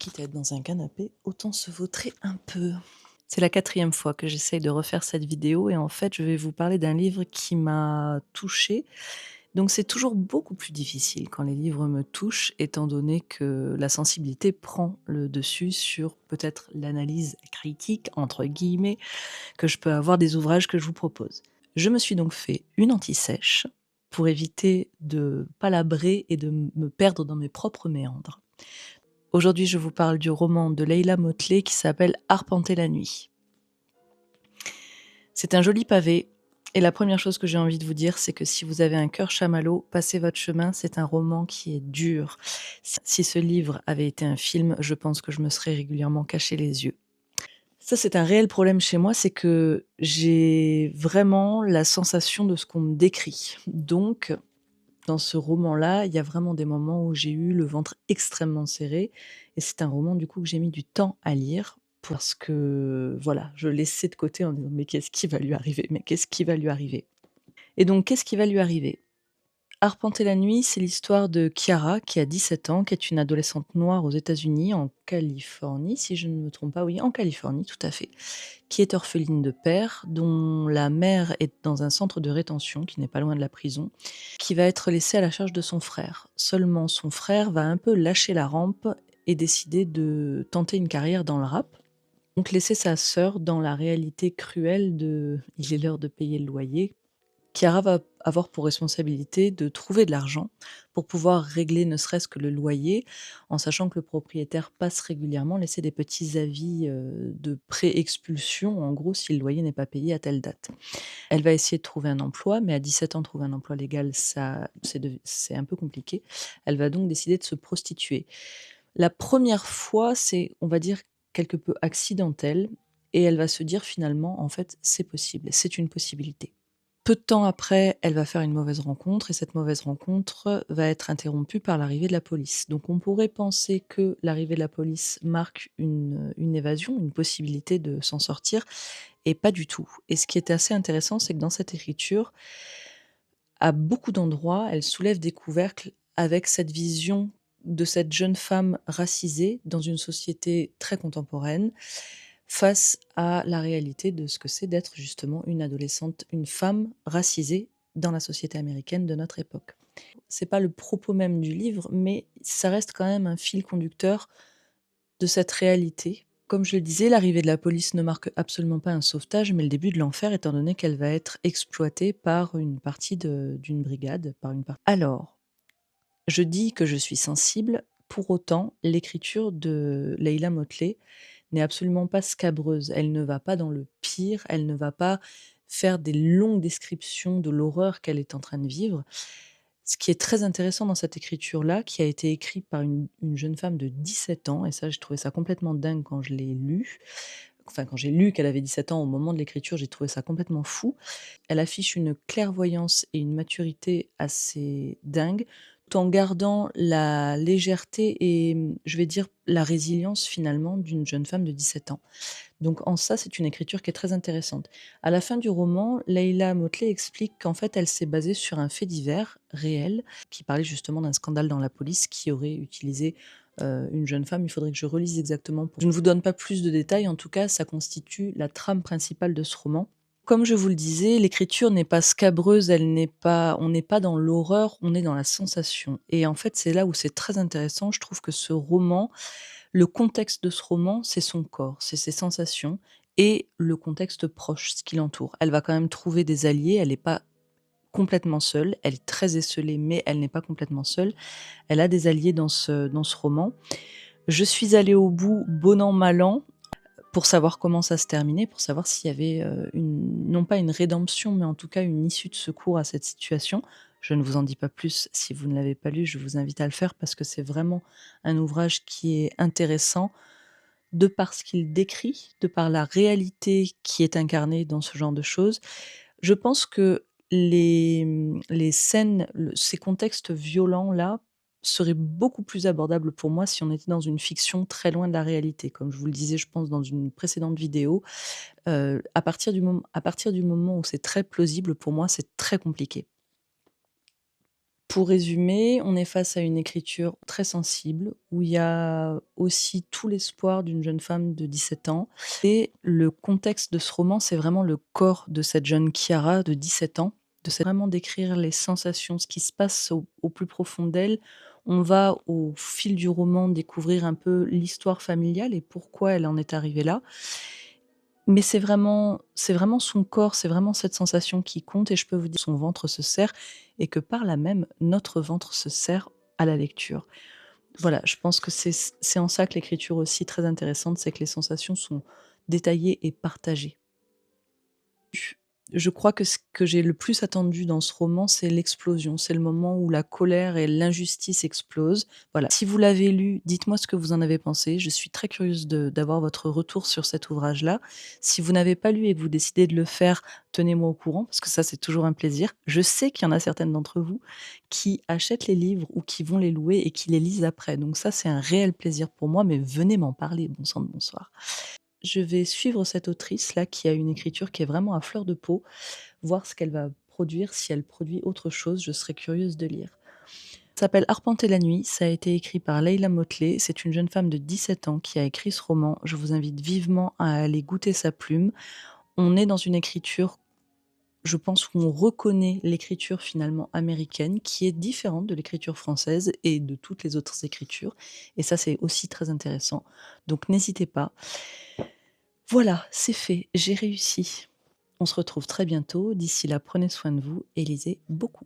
Quitte à être dans un canapé, autant se vautrer un peu. C'est la quatrième fois que j'essaye de refaire cette vidéo et en fait, je vais vous parler d'un livre qui m'a touchée. Donc c'est toujours beaucoup plus difficile quand les livres me touchent, étant donné que la sensibilité prend le dessus sur peut-être «l'analyse critique» entre guillemets, que je peux avoir des ouvrages que je vous propose. Je me suis donc fait une anti-sèche pour éviter de palabrer et de me perdre dans mes propres méandres. Aujourd'hui, je vous parle du roman de Leila Motley qui s'appelle Arpenter la nuit. C'est un joli pavé et la première chose que j'ai envie de vous dire, c'est que si vous avez un cœur chamallow, passez votre chemin, c'est un roman qui est dur. Si ce livre avait été un film, je pense que je me serais régulièrement caché les yeux. Ça, c'est un réel problème chez moi, c'est que j'ai vraiment la sensation de ce qu'on me décrit. Donc, dans ce roman-là, il y a vraiment des moments où j'ai eu le ventre extrêmement serré et c'est un roman du coup que j'ai mis du temps à lire parce que voilà, je le laissais de côté en disant: «Mais qu'est-ce qui va lui arriver? Mais qu'est-ce qui va lui arriver?» Et donc qu'est-ce qui va lui arriver? Arpenter la nuit, c'est l'histoire de Chiara qui a 17 ans, qui est une adolescente noire aux États-Unis, en Californie, si je ne me trompe pas, oui, en Californie, tout à fait, qui est orpheline de père, dont la mère est dans un centre de rétention qui n'est pas loin de la prison, qui va être laissée à la charge de son frère. Seulement son frère va un peu lâcher la rampe et décider de tenter une carrière dans le rap. Donc laisser sa sœur dans la réalité cruelle de «il est l'heure de payer le loyer». Chiara va avoir pour responsabilité de trouver de l'argent pour pouvoir régler ne serait-ce que le loyer, en sachant que le propriétaire passe régulièrement laisser des petits avis, de pré-expulsion, en gros, si le loyer n'est pas payé à telle date. Elle va essayer de trouver un emploi, mais à 17 ans, trouver un emploi légal, ça c'est un peu compliqué. Elle va donc décider de se prostituer. La première fois, c'est, on va dire, quelque peu accidentel et elle va se dire finalement: «En fait, c'est possible, c'est une possibilité». Peu de temps après, elle va faire une mauvaise rencontre et cette mauvaise rencontre va être interrompue par l'arrivée de la police. Donc on pourrait penser que l'arrivée de la police marque une évasion, une possibilité de s'en sortir et pas du tout. Et ce qui est assez intéressant, c'est que dans cette écriture, à beaucoup d'endroits, elle soulève des couvercles avec cette vision de cette jeune femme racisée dans une société très contemporaine, face à la réalité de ce que c'est d'être justement une adolescente, une femme racisée dans la société américaine de notre époque. C'est pas le propos même du livre, mais ça reste quand même un fil conducteur de cette réalité. Comme je le disais, l'arrivée de la police ne marque absolument pas un sauvetage, mais le début de l'enfer, étant donné qu'elle va être exploitée par une partie d'une brigade, par une Alors, je dis que je suis sensible, pour autant, l'écriture de Leila Motley n'est absolument pas scabreuse. Elle ne va pas dans le pire, elle ne va pas faire des longues descriptions de l'horreur qu'elle est en train de vivre. Ce qui est très intéressant dans cette écriture-là, qui a été écrite par une jeune femme de 17 ans et ça, j'ai trouvé ça complètement dingue quand je l'ai lu. Enfin, quand j'ai lu qu'elle avait 17 ans au moment de l'écriture, j'ai trouvé ça complètement fou. Elle affiche une clairvoyance et une maturité assez dingue, tout en gardant la légèreté et je vais dire la résilience finalement d'une jeune femme de 17 ans. Donc en ça, c'est une écriture qui est très intéressante. À la fin du roman, Leila Motley explique qu'en fait, elle s'est basée sur un fait divers réel qui parlait justement d'un scandale dans la police qui aurait utilisé, une jeune femme. Il faudrait que je relise exactement pour je ne vous donne pas plus de détails. En tout cas, ça constitue la trame principale de ce roman. Comme je vous le disais, l'écriture n'est pas scabreuse, elle n'est pas on n'est pas dans l'horreur, on est dans la sensation et en fait, c'est là où c'est très intéressant. Je trouve que ce roman, le contexte de ce roman, c'est son corps, c'est ses sensations et le contexte proche, ce qui l'entoure. Elle va quand même trouver des alliés, elle n'est pas complètement seule, elle est très esseulée, mais elle n'est pas complètement seule. Elle a des alliés dans ce roman. Je suis allée au bout, bon an, mal an, pour savoir comment ça se terminait, pour savoir s'il y avait, une non pas une rédemption, mais en tout cas une issue de secours à cette situation. Je ne vous en dis pas plus, si vous ne l'avez pas lu, je vous invite à le faire parce que c'est vraiment un ouvrage qui est intéressant, de par ce qu'il décrit, de par la réalité qui est incarnée dans ce genre de choses. Je pense que les scènes, ces contextes violents-là, seraient beaucoup plus abordables pour moi si on était dans une fiction très loin de la réalité. Comme je vous le disais, je pense dans une précédente vidéo, à partir du moment où c'est très plausible, pour moi, c'est très compliqué. Pour résumer, on est face à une écriture très sensible, où il y a aussi tout l'espoir d'une jeune femme de 17 ans et le contexte de ce roman, c'est vraiment le corps de cette jeune Chiara de 17 ans, de c'est vraiment décrire les sensations, ce qui se passe au plus profond d'elle. On va, au fil du roman, découvrir un peu l'histoire familiale et pourquoi elle en est arrivée là. Mais c'est vraiment son corps, c'est vraiment cette sensation qui compte et je peux vous dire son ventre se serre et que par là même, notre ventre se serre à la lecture. Voilà, je pense que c'est en ça que l'écriture aussi est très intéressante, c'est que les sensations sont détaillées et partagées. Je crois que ce que j'ai le plus attendu dans ce roman, c'est l'explosion. C'est le moment où la colère et l'injustice explosent. Voilà. Si vous l'avez lu, dites-moi ce que vous en avez pensé. Je suis très curieuse d'avoir votre retour sur cet ouvrage-là. Si vous n'avez pas lu et que vous décidez de le faire, tenez-moi au courant, parce que ça, c'est toujours un plaisir. Je sais qu'il y en a certaines d'entre vous qui achètent les livres ou qui vont les louer et qui les lisent après. Donc ça, c'est un réel plaisir pour moi, mais venez m'en parler, bon sang de bonsoir. Je vais suivre cette autrice-là qui a une écriture qui est vraiment à fleur de peau, voir ce qu'elle va produire, si elle produit autre chose, je serais curieuse de lire. Ça s'appelle Arpenter la nuit, ça a été écrit par Leila Motley, c'est une jeune femme de 17 ans qui a écrit ce roman, je vous invite vivement à aller goûter sa plume. On est dans une écriture, je pense, où on reconnaît l'écriture finalement américaine, qui est différente de l'écriture française et de toutes les autres écritures, et ça c'est aussi très intéressant. Donc n'hésitez pas. Voilà, c'est fait, j'ai réussi. On se retrouve très bientôt. D'ici là, prenez soin de vous et lisez beaucoup.